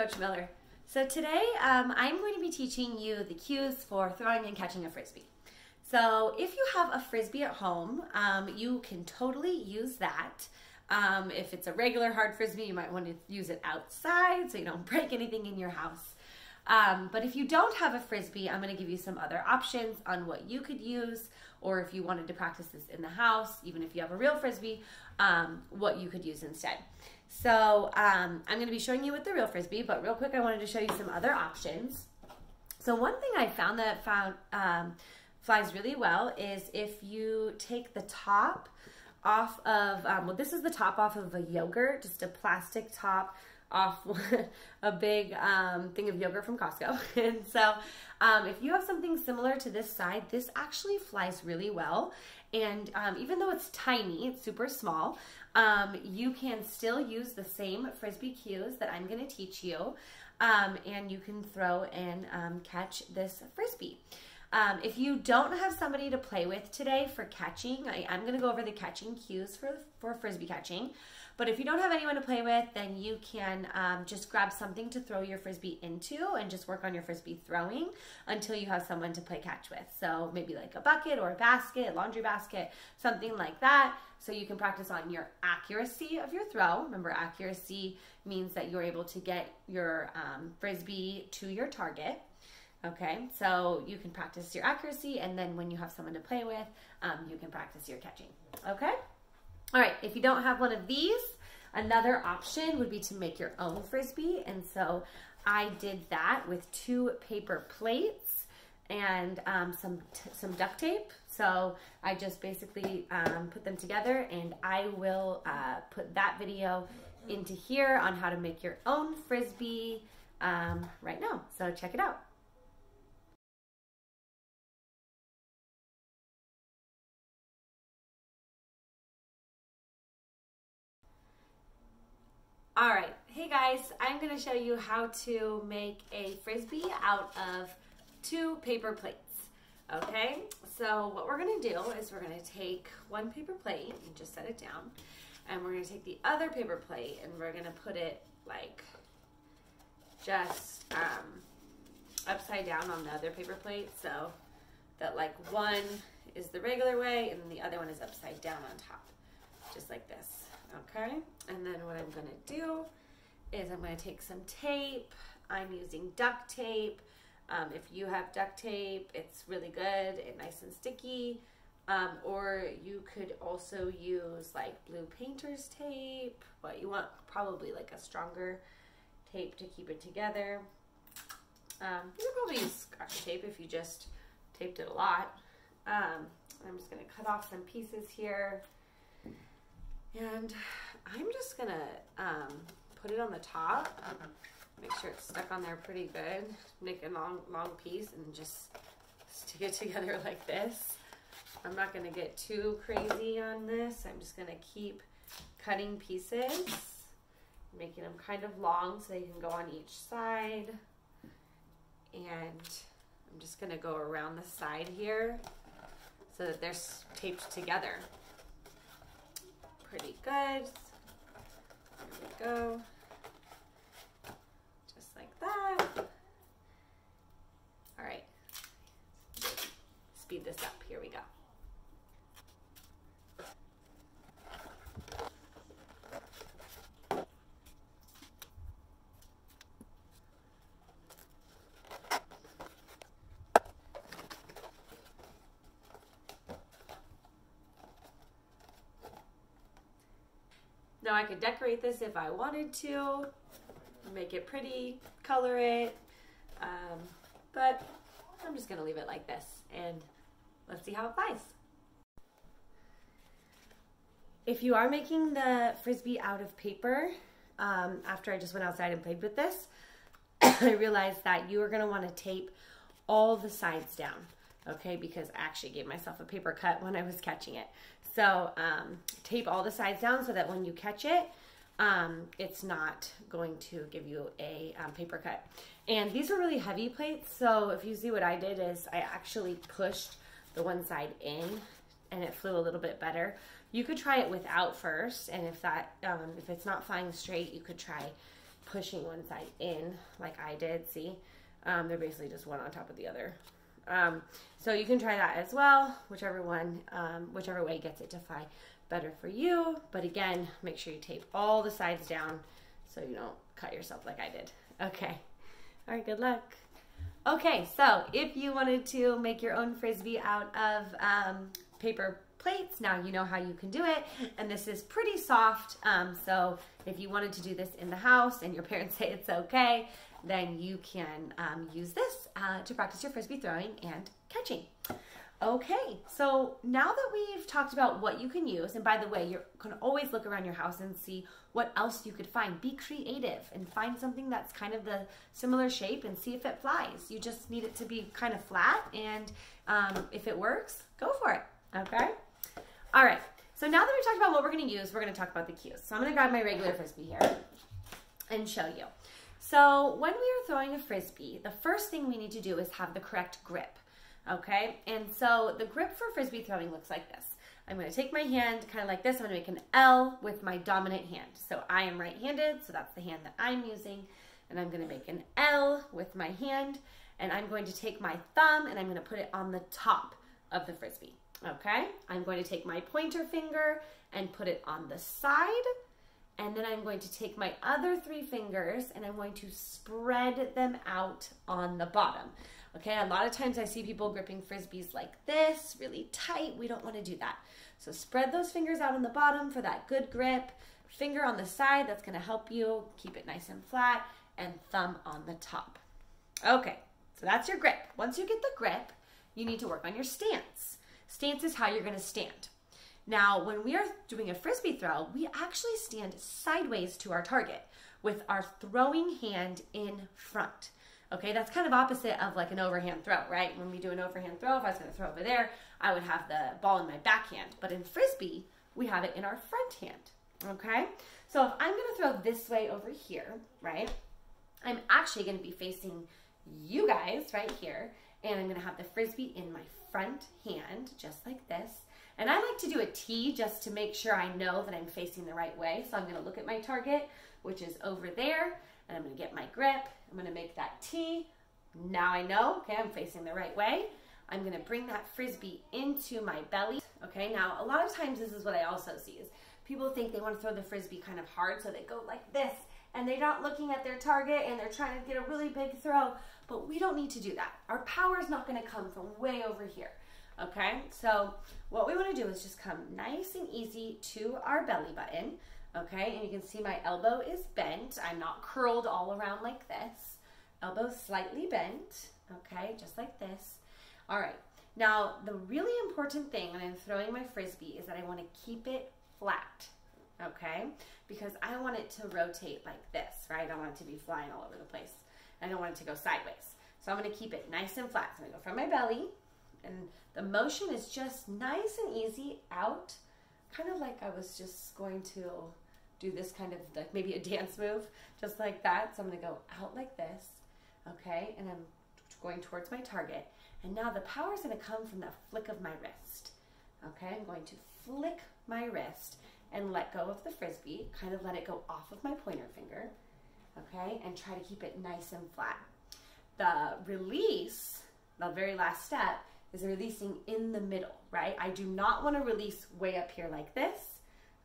Coach Miller. So today I'm going to be teaching you the cues for throwing and catching a Frisbee. So if you have a Frisbee at home, you can totally use that. If it's a regular hard Frisbee, you might want to use it outside so you don't break anything in your house. But if you don't have a Frisbee, I'm going to give you some other options on what you could use, or if you wanted to practice this in the house, even if you have a real Frisbee, what you could use instead. So I'm going to be showing you with the real Frisbee, but real quick I wanted to show you some other options. So one thing I found that flies really well is if you take the top off of, well, this is the top off of a yogurt, just a plastic top off a big thing of yogurt from Costco. And so if you have something similar to this side, this actually flies really well. And even though it's tiny, it's super small, you can still use the same Frisbee cues that I'm going to teach you, and you can throw and catch this Frisbee. If you don't have somebody to play with today for catching, I'm going to go over the catching cues for Frisbee catching. But if you don't have anyone to play with, then you can just grab something to throw your Frisbee into and just work on your Frisbee throwing until you have someone to play catch with. So maybe like a bucket or a basket, laundry basket, something like that. So you can practice on your accuracy of your throw. Remember, accuracy means that you're able to get your Frisbee to your target. Okay, so you can practice your accuracy, and then when you have someone to play with, you can practice your catching. Okay? All right, if you don't have one of these, another option would be to make your own Frisbee. And so I did that with 2 paper plates and some duct tape. So I just basically put them together, and I will put that video into here on how to make your own Frisbee right now. So check it out. All right, hey guys, I'm going to show you how to make a Frisbee out of 2 paper plates. Okay, so what we're going to do is we're going to take one paper plate and just set it down, and we're going to take the other paper plate and we're going to put it like just upside down on the other paper plate, so that like one is the regular way and the other one is upside down on top, just like this. Okay, and then what I'm going to do is I'm going to take some tape. I'm using duct tape. If you have duct tape, it's really good and nice and sticky. Or you could also use like blue painter's tape, but you want probably like a stronger tape to keep it together. You could probably use Scotch tape if you just taped it a lot. I'm just going to cut off some pieces here. And I'm just going to put it on the top, make sure it's stuck on there pretty good, make a long piece and just stick it together like this. I'm not going to get too crazy on this. I'm just going to keep cutting pieces, making them kind of long so they can go on each side. And I'm just going to go around the side here so that they're taped together. Pretty good. There we go. Just like that. All right. Speed this up. Here we go. Now I could decorate this if I wanted to, make it pretty, color it, but I'm just going to leave it like this, and let's see how it flies. If you are making the Frisbee out of paper, after I just went outside and played with this, I realized that you are going to want to tape all the sides down, okay, because I actually gave myself a paper cut when I was catching it. So tape all the sides down so that when you catch it, it's not going to give you a paper cut. And these are really heavy plates, so if you see what I did is I actually pushed the one side in and it flew a little bit better. You could try it without first, and if that if it's not flying straight, you could try pushing one side in like I did, see? They're basically just one on top of the other. So you can try that as well, whichever way gets it to fly better for you. But again, make sure you tape all the sides down so you don't cut yourself like I did. Okay. All right, good luck. Okay, so if you wanted to make your own Frisbee out of paper plates, now you know how you can do it. And this is pretty soft, so if you wanted to do this in the house and your parents say it's okay, then you can use this to practice your Frisbee throwing and catching. Okay, so now that we've talked about what you can use, and by the way, you can always look around your house and see what else you could find. Be creative and find something that's kind of the similar shape and see if it flies. You just need it to be kind of flat, and if it works, go for it, okay? All right, so now that we've talked about what we're gonna use, we're gonna talk about the cues. So I'm gonna grab my regular Frisbee here and show you. So when we are throwing a Frisbee, the first thing we need to do is have the correct grip. Okay, and so the grip for Frisbee throwing looks like this. I'm going to take my hand kind of like this. I'm going to make an L with my dominant hand. So I am right-handed, so that's the hand that I'm using. And I'm going to make an L with my hand. And I'm going to take my thumb and I'm going to put it on the top of the Frisbee. Okay, I'm going to take my pointer finger and put it on the side. And then I'm going to take my other 3 fingers and I'm going to spread them out on the bottom. Okay, a lot of times I see people gripping Frisbees like this, really tight. We don't want to do that. So spread those fingers out on the bottom for that good grip. Finger on the side, that's going to help you keep it nice and flat, and thumb on the top. Okay, so that's your grip. Once you get the grip, you need to work on your stance. Stance is how you're going to stand. Now, when we are doing a Frisbee throw, we actually stand sideways to our target with our throwing hand in front. Okay, that's kind of opposite of like an overhand throw, right? When we do an overhand throw, if I was going to throw over there, I would have the ball in my backhand. But in Frisbee, we have it in our front hand, okay? So if I'm going to throw this way over here, right, I'm actually going to be facing you guys right here, and I'm going to have the Frisbee in my front hand, just like this. And I like to do a T just to make sure I know that I'm facing the right way. So I'm going to look at my target, which is over there, and I'm going to get my grip. I'm going to make that T. Now I know, okay, I'm facing the right way. I'm going to bring that Frisbee into my belly. Okay, now a lot of times this is what I also see is people think they want to throw the Frisbee kind of hard, so they go like this, and they're not looking at their target, and they're trying to get a really big throw, but we don't need to do that. Our power is not going to come from way over here. Okay, so what we want to do is just come nice and easy to our belly button. Okay, and you can see my elbow is bent. I'm not curled all around like this. Elbow slightly bent, okay, just like this. All right, now the really important thing when I'm throwing my Frisbee is that I want to keep it flat, okay, because I want it to rotate like this, right? I don't want it to be flying all over the place. I don't want it to go sideways. So I'm going to keep it nice and flat. So I'm going to go from my belly, and the motion is just nice and easy out, kind of like I was just going to do this kind of like maybe a dance move, just like that. So I'm going to go out like this, okay, and I'm going towards my target. And now the power is going to come from the flick of my wrist, okay? I'm going to flick my wrist and let go of the Frisbee, kind of let it go off of my pointer finger, okay, and try to keep it nice and flat. The release, the very last step, is releasing in the middle, right? I do not want to release way up here like this,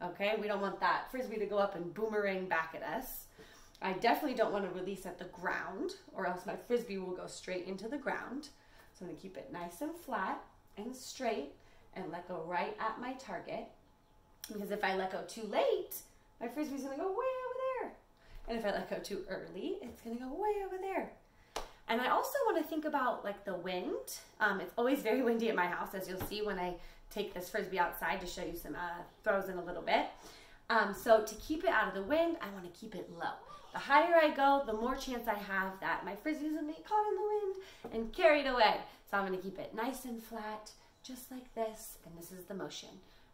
okay? We don't want that Frisbee to go up and boomerang back at us. I definitely don't want to release at the ground, or else my Frisbee will go straight into the ground. So I'm going to keep it nice and flat and straight and let go right at my target. Because if I let go too late, my Frisbee's going to go way over there. And if I let go too early, it's going to go way over there. And I also want to think about like the wind. It's always very windy at my house, as you'll see when I take this Frisbee outside to show you some throws in a little bit. So to keep it out of the wind, I want to keep it low. The higher I go, the more chance I have that my Frisbee's going to be caught in the wind and carried away. So I'm going to keep it nice and flat, just like this. And this is the motion,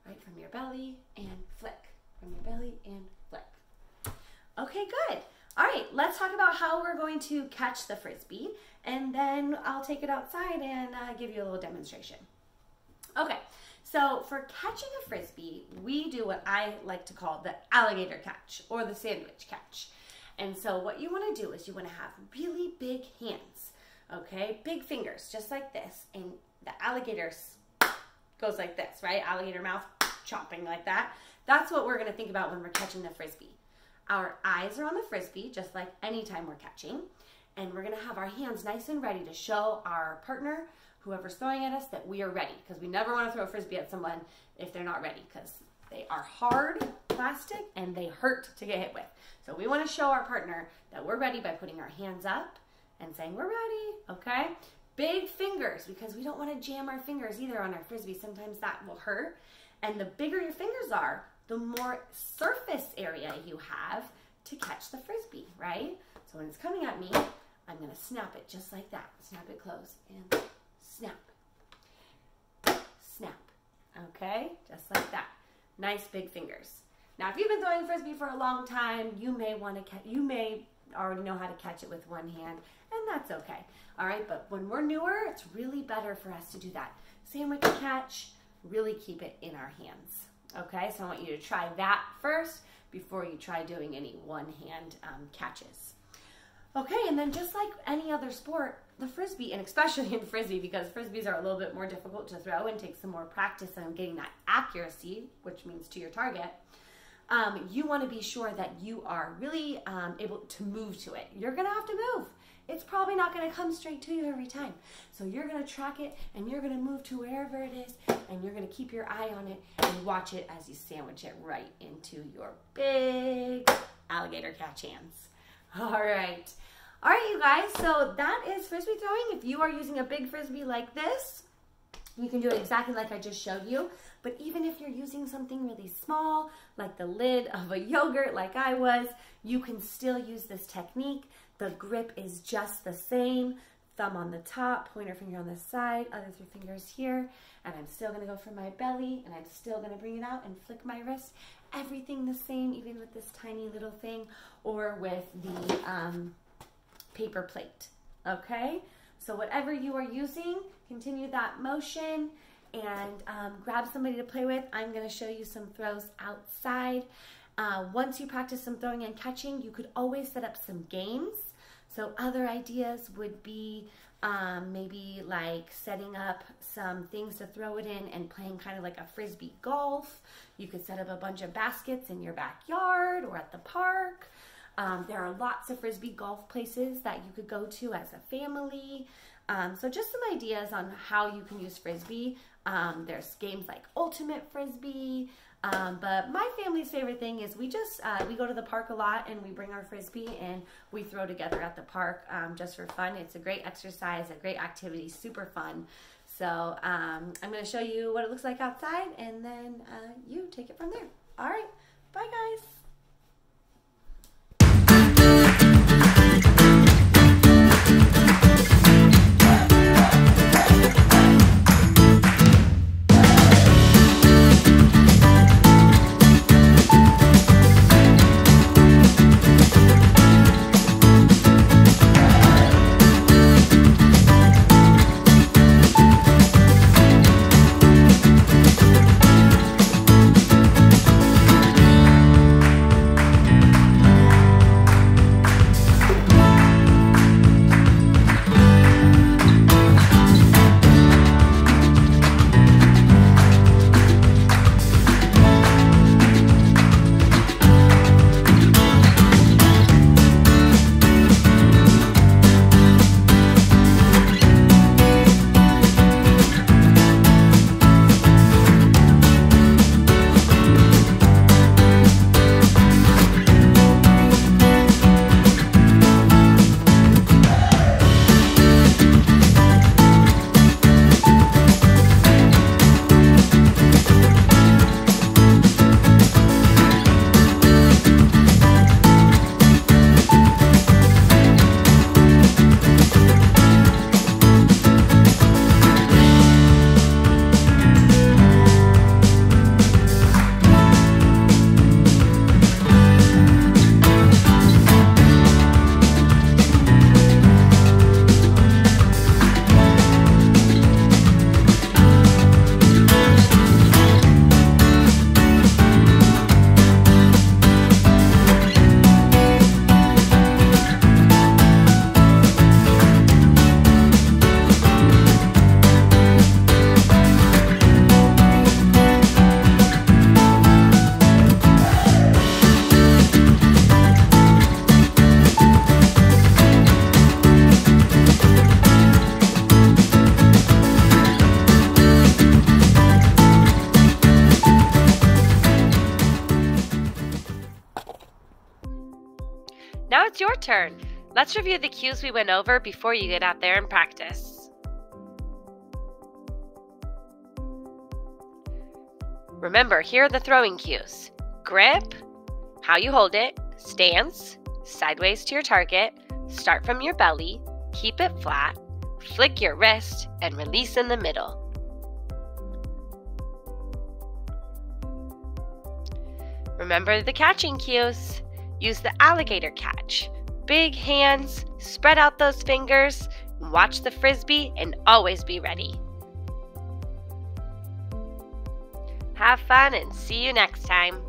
right? From your belly and flick. From your belly and flick. Okay, good. All right, let's talk about how we're going to catch the Frisbee, and then I'll take it outside and give you a little demonstration. Okay, so for catching a Frisbee, we do what I like to call the alligator catch or the sandwich catch. And so what you want to do is you want to have really big hands, okay? Big fingers, just like this. And the alligator goes like this, right? Alligator mouth, chomping like that. That's what we're going to think about when we're catching the Frisbee. Our eyes are on the Frisbee, just like anytime we're catching. And we're going to have our hands nice and ready to show our partner, whoever's throwing at us, that we are ready. Because we never want to throw a Frisbee at someone if they're not ready, because they are hard plastic and they hurt to get hit with. So we want to show our partner that we're ready by putting our hands up and saying we're ready, okay? Big fingers, because we don't want to jam our fingers either on our Frisbee. Sometimes that will hurt. And the bigger your fingers are, the more surface area you have to catch the Frisbee, right? So when it's coming at me, I'm going to snap it just like that. Snap it close and snap. Snap. Okay? Just like that. Nice big fingers. Now, if you've been throwing Frisbee for a long time, you may already know how to catch it with one hand, and that's okay. All right, but when we're newer, it's really better for us to do that sandwich catch, really keep it in our hands. Okay, so I want you to try that first before you try doing any one-hand catches. Okay, and then just like any other sport, the Frisbee, and especially in Frisbee, because Frisbees are a little bit more difficult to throw and take some more practice on getting that accuracy, which means to your target, you want to be sure that you are really able to move to it. You're going to have to move. It's probably not going to come straight to you every time. So you're going to track it, and you're going to move to wherever it is, and you're going to keep your eye on it and watch it as you sandwich it right into your big alligator catch hands. All right. All right, you guys, so that is Frisbee throwing. If you are using a big Frisbee like this, you can do it exactly like I just showed you. But even if you're using something really small, like the lid of a yogurt like I was, you can still use this technique. The grip is just the same. Thumb on the top, pointer finger on the side, other three fingers here. And I'm still going to go for my belly, and I'm still going to bring it out and flick my wrist. Everything the same, even with this tiny little thing, or with the paper plate. Okay? So whatever you are using, continue that motion and grab somebody to play with. I'm going to show you some throws outside. Once you practice some throwing and catching, you could always set up some games. So other ideas would be maybe like setting up some things to throw it in and playing kind of like a Frisbee golf. You could set up a bunch of baskets in your backyard or at the park. There are lots of Frisbee golf places that you could go to as a family. So just some ideas on how you can use Frisbee. There's games like Ultimate Frisbee. But my family's favorite thing is we go to the park a lot, and we bring our Frisbee and we throw together at the park just for fun. It's a great exercise, a great activity, super fun. So I'm going to show you what it looks like outside, and then you take it from there. All right, bye guys. turn. Let's review the cues we went over before you get out there and practice. Remember, here are the throwing cues. Grip, how you hold it, stance, sideways to your target, start from your belly, keep it flat, flick your wrist, and release in the middle. Remember the catching cues. Use the alligator catch. Big hands, spread out those fingers, watch the Frisbee, and always be ready. Have fun and see you next time.